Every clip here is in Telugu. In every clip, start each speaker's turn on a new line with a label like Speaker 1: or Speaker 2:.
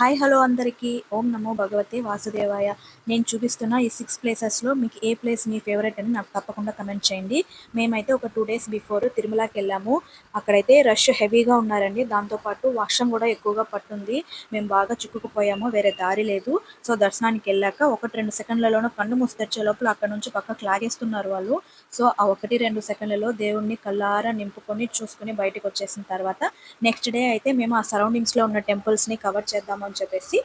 Speaker 1: హాయ్ హలో అందరికీ ఓం నమో భగవతే వాసుదేవాయ. నేను చూపిస్తున్న ఈ 6 ప్లేసెస్లో మీకు ఏ ప్లేస్ మీ ఫేవరెట్ అని నాకు తప్పకుండా కమెంట్ చేయండి. మేమైతే ఒక 2 డేస్ బిఫోర్ తిరుమలకి వెళ్ళాము. అక్కడైతే రష్ హెవీగా ఉన్నారండి. దాంతోపాటు వర్షం కూడా ఎక్కువగా పట్టుంది. మేము బాగా చిక్కుకుపోయాము, వేరే దారి లేదు. సో దర్శనానికి వెళ్ళాక 1-2 సెకండ్లలోనూ కన్ను మూసి తెరిచే లోపల అక్కడ నుంచి పక్కకు లాగేస్తున్నారు వాళ్ళు. సో ఆ 1-2 సెకండ్లలో దేవుణ్ణి కళ్ళారా నింపుకొని చూసుకుని బయటకు వచ్చేసిన తర్వాత నెక్స్ట్ డే అయితే మేము ఆ సరౌండింగ్స్లో ఉన్న టెంపుల్స్ని కవర్ చేద్దాము అని చెప్పేసి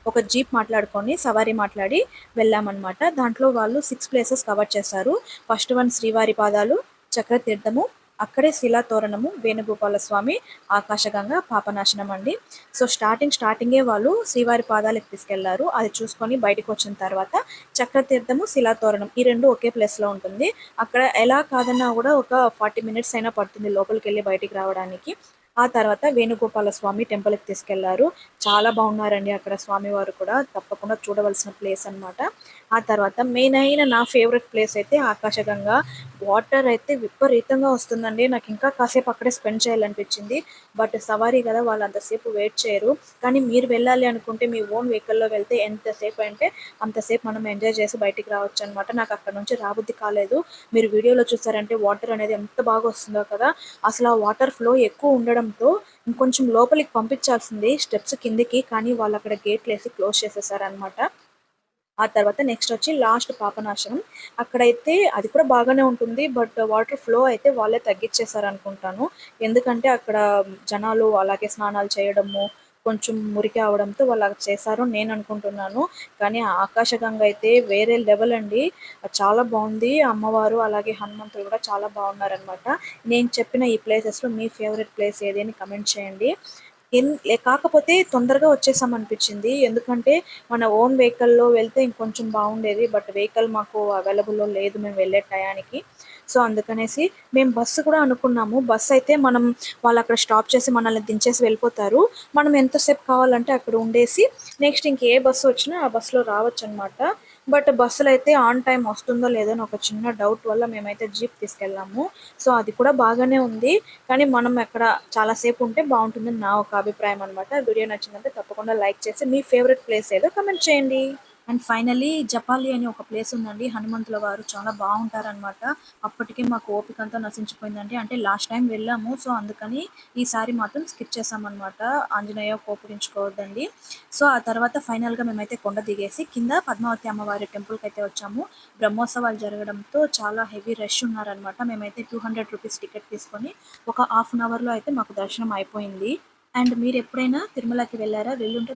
Speaker 1: ఒక జీప్ మాట్లాడుకొని సవారీ మాట్లాడి వెళ్ళామన్నమాట. దాంట్లో వాళ్ళు 6 ప్లేసెస్ కవర్ చేశారు. ఫస్ట్ వన్ శ్రీవారి పాదాలు, చక్రతీర్థము, అక్కడే శిలాతోరణము, వేణుగోపాల స్వామి, ఆకాశగంగా, పాపనాశనం అండి. సో స్టార్టింగే వాళ్ళు శ్రీవారి పాదాలకు తీసుకెళ్లారు. అది చూసుకొని బయటకు వచ్చిన తర్వాత చక్రతీర్థము, శిలాతోరణం ఈ రెండు ఒకే ప్లేస్లో ఉంటుంది. అక్కడ ఎలా కాదన్నా కూడా ఒక 40 మినిట్స్ అయినా పడుతుంది లోపలికి వెళ్ళి బయటికి రావడానికి. ఆ తర్వాత వేణుగోపాల స్వామి టెంపుల్కి తీసుకెళ్లారు. చాలా బాగున్నారండి అక్కడ స్వామివారు కూడా, తప్పకుండా చూడవలసిన ప్లేస్ అన్నమాట. ఆ తర్వాత మెయిన్ అయిన నా ఫేవరెట్ ప్లేస్ అయితే ఆకాశగంగా. వాటర్ అయితే విపరీతంగా వస్తుందండి. నాకు ఇంకా కాసేపు అక్కడే స్పెండ్ చేయాలనిపించింది. బట్ సవారీ కదా, వాళ్ళు అంతసేపు వెయిట్ చేయరు. కానీ మీరు వెళ్ళాలి అనుకుంటే మీ ఓన్ వెహికల్లో వెళ్తే ఎంతసేపు అంటే అంతసేపు మనం ఎంజాయ్ చేసి బయటికి రావచ్చు అనమాట. నాకు అక్కడ నుంచి రాబుద్ది కాలేదు. మీరు వీడియోలో చూసారంటే వాటర్ అనేది ఎంత బాగా వస్తుందో కదా. అసలు ఆ వాటర్ ఫ్లో ఎక్కువ ఉండడంతో ఇంకొంచెం లోపలికి పంపించాల్సింది స్టెప్స్ కిందికి, కానీ వాళ్ళు అక్కడ గేట్లు వేసి క్లోజ్ చేసేసారనమాట. ఆ తర్వాత నెక్స్ట్ వచ్చి లాస్ట్ పాపనాశనం. అక్కడైతే అది కూడా బాగానే ఉంటుంది, బట్ వాటర్ ఫ్లో అయితే వాళ్ళే తగ్గించేశారు అనుకుంటాను. ఎందుకంటే అక్కడ జనాలు అలాగే స్నానాలు చేయడము కొంచెం మురికి అవడంతో వాళ్ళు అలా చేశారు నేను అనుకుంటున్నాను. కానీ ఆ ఆకాశగంగ అయితే వేరే లెవెల్ అండి. చాలా బాగుంది. అమ్మవారు అలాగే హనుమంతుడు కూడా చాలా బాగున్నారనమాట. నేను చెప్పిన ఈ ప్లేసెస్లో మీ ఫేవరెట్ ప్లేస్ ఏది అని కమెంట్ చేయండి. కాకపోతే తొందరగా వచ్చేసామనిపించింది. ఎందుకంటే మన ఓన్ వెహికల్‌లో వెళ్తే ఇంకొంచెం బాగుండేది. బట్ వెహికల్ మాకు అవైలబుల్‌లో లేదు మేము వెళ్ళే టయానికి. సో అందుకనేసి మేము బస్సు కూడా అనుకున్నాము. బస్ అయితే వాళ్ళు అక్కడ స్టాప్ చేసి మనల్ని దించేసి వెళ్ళిపోతారు. మనం ఎంతసేపు కావాలంటే అక్కడ ఉండేసి నెక్స్ట్ ఇంకే బస్సు వచ్చినా ఆ బస్సులో రావచ్చనమాట. బట్ బస్సులో అయితే ఆన్ టైం వస్తుందో లేదో అని ఒక చిన్న డౌట్ వల్ల మేమైతే జీప్ తీసుకెళ్ళాము. సో అది కూడా బాగానే ఉంది. కానీ మనం అక్కడ చాలా సేపు ఉంటే బాగుంటుందని నా ఒక అభిప్రాయం అనమాట. వీడియో నచ్చిందంటే తప్పకుండా లైక్ చేసి మీ ఫేవరెట్ ప్లేస్ ఏదో కమెంట్ చేయండి. అండ్ ఫైనల్లీ జపాలి అని ఒక ప్లేస్ ఉందండి. హనుమంతుల వారు చాలా బాగుంటారనమాట. అప్పటికే మాకు ఓపిక అంతా నశించిపోయిందండి. అంటే లాస్ట్ టైం వెళ్ళాము, సో అందుకని ఈసారి మాత్రం స్కిప్ చేసామన్నమాట. ఆంజనేయ కోపగించుకోవద్దండి. సో ఆ తర్వాత ఫైనల్గా మేమైతే కొండ దిగేసి కింద పద్మావతి అమ్మవారి టెంపుల్కి అయితే వచ్చాము. బ్రహ్మోత్సవాలు జరగడంతో చాలా హెవీ రష్ ఉన్నారనమాట. మేమైతే 200 రూపీస్ టికెట్ తీసుకొని ఒక హాఫ్ అన్ అవర్లో అయితే మాకు దర్శనం అయిపోయింది. అండ్ మీరు ఎప్పుడైనా తిరుమలకి వెళ్ళారా? వెళ్ళుంటే